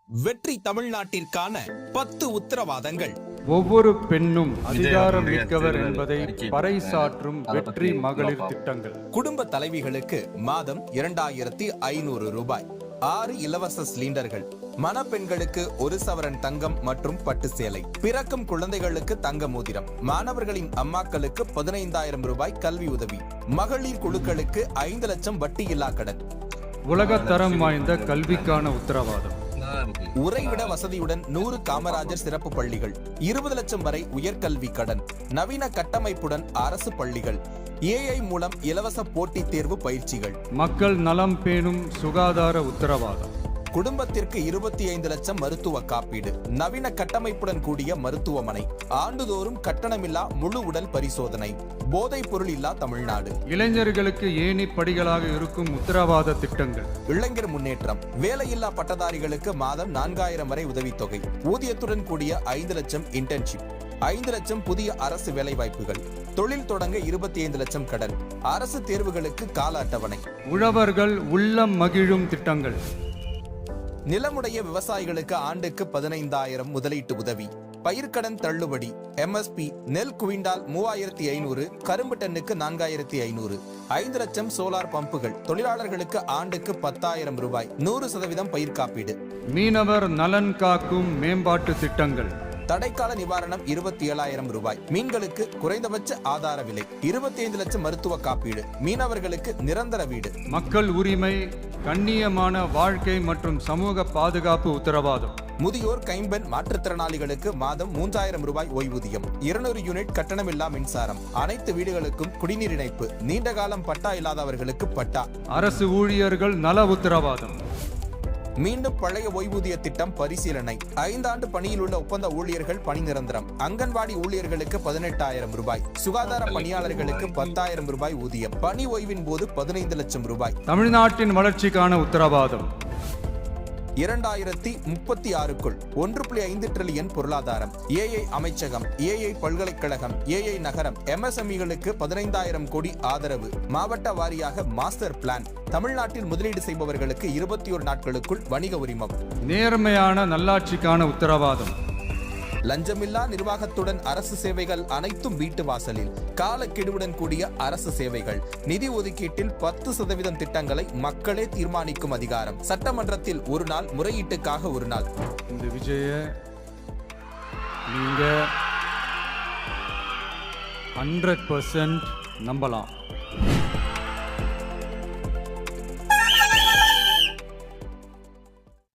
வெற்றி தமிழ்நாட்டிற்கான 10 உத்தரவாதங்கள். ஒவ்வொரு பெண்ணும் அதிகாரம் மிக்கவர் என்பதை பறைசாற்றும் வெற்றி மகளிர் திட்டங்கள். குடும்ப தலைவிகளுக்கு மாதம் 2500 ரூபாய். 6 இலவச சிலிண்டர்கள். மணப்பெண்களுக்கு 1 சவரன் தங்கம் மற்றும் பட்டு சேலை. பிறக்கும் குழந்தைகளுக்கு தங்க மோதிரம். மாணவர்களின் அம்மாக்களுக்கு 15,000 ரூபாய் கல்வி உதவி. மகளிர் குழுக்களுக்கு 5 லட்சம் வட்டியில்லா கடன். உலகத்தரம் வாய்ந்த கல்விக்கான உத்தரவாதம். உறைவிட வசதியுடன் 100 காமராஜர் சிறப்பு பள்ளிகள். 20 லட்சம் வரை உயர்கல்வி கடன். நவீன கட்டமைப்புடன் அரசு பள்ளிகள். AI மூலம் இலவச போட்டித் தேர்வு பயிற்சிகள். மக்கள் நலம் பேணும் சுகாதார உத்தரவாதம். குடும்பத்திற்கு 25 லட்சம் மருத்துவ காப்பீடு. நவீன கட்டமைப்புடன் கூடிய மருத்துவமனை. ஆண்டுதோறும் கட்டணமில்லா முழு உடல் பரிசோதனை. போதைப் பொருள் இல்லா தமிழ்நாடு. இளைஞர்களுக்கு ஏணி படிகளாக இருக்கும் உத்தரவாத திட்டங்கள். இளைஞர் முன்னேற்றம். வேலையில்லா பட்டதாரிகளுக்கு மாதம் 4000 வரை உதவித்தொகை. ஊதியத்துடன் கூடிய 5 லட்சம் இன்டர்ன்ஷிப். 5 லட்சம் புதிய அரசு வேலைவாய்ப்புகள். தொழில் தொடங்க 25 லட்சம் கடன். அரசு தேர்வுகளுக்கு கால அட்டவணை. உழவர்கள் உள்ளம் மகிழும் திட்டங்கள். நிலமுடைய விவசாயிகளுக்கு ஆண்டுக்கு 15,000 முதலீட்டு உதவி. பயிர்க்கடன் தள்ளுபடி. MSP நெல் குவிண்டால் 3500, கரும்பு டன்னுக்கு 4500. 5 லட்சம் சோலார் பம்புகள். தொழிலாளர்களுக்கு ஆண்டுக்கு 10,000 ரூபாய். 100% பயிர் காப்பீடு. மீனவர் நலன் காக்கும் மேம்பாட்டு திட்டங்கள். தடைக்கால நிவாரணம் 27,000 ரூபாய். மீன்களுக்கு குறைந்தபட்ச ஆதார விலை. 25 லட்சம் மருத்துவ காப்பீடு. மீனவர்களுக்கு நிரந்தர வீடு. மக்கள் உரிமை, கண்ணியமான வாழ்க்கை மற்றும் சமூக பாதுகாப்பு உத்தரவாதம். முதியோர், கைம்பெண், மாற்றுத்திறனாளிகளுக்கு மாதம் 3000 ரூபாய் ஓய்வூதியம். 200 யூனிட் கட்டணமில்லா மின்சாரம். அனைத்து வீடுகளுக்கும் குடிநீர் இணைப்பு. நீண்ட காலம் பட்டா இல்லாதவர்களுக்கு பட்டா. அரசு ஊழியர்கள் நல உத்தரவாதம். மீண்டும் பழைய ஓய்வூதிய திட்டம் பரிசீலனை. 5 ஆண்டு பணியில் உள்ள ஒப்பந்த ஊழியர்கள் பணி நிரந்தரம். அங்கன்வாடி ஊழியர்களுக்கு 18,000 ரூபாய். சுகாதார பணியாளர்களுக்கு 10,000 ரூபாய் ஊதியம். பணி ஓய்வின் போது 15 லட்சம் ரூபாய். தமிழ்நாட்டின் வளர்ச்சிக்கான உத்தரவாதம். 2036க்குள் 1.5 டிரில்லியன் பொருளாதாரம். AI அமைச்சகம், AI பல்கலைக்கழகம், AI நகரம். MSMEகளுக்கு 15,000 கோடி ஆதரவு. மாவட்ட வாரியாக மாஸ்டர் பிளான். தமிழ்நாட்டில் முதலீடு செய்பவர்களுக்கு 21 நாட்களுக்குள் வணிக உரிமம். நேர்மையான நல்லாட்சிக்கான உத்தரவாதம். லஞ்சமில்லா நிர்வாகத்துடன் அரசு சேவைகள் அனைத்தும் வீட்டு வாசலில். காலக்கெடுவுடன் கூடிய அரசு சேவைகள். நிதி ஒதுக்கீட்டில் 10% திட்டங்களை மக்களே தீர்மானிக்கும் அதிகாரம். சட்டமன்றத்தில் 1 நாள், முறையீட்டுக்காக 1 நாள். இந்த விஜய நீங்க 100% நம்பலாம்.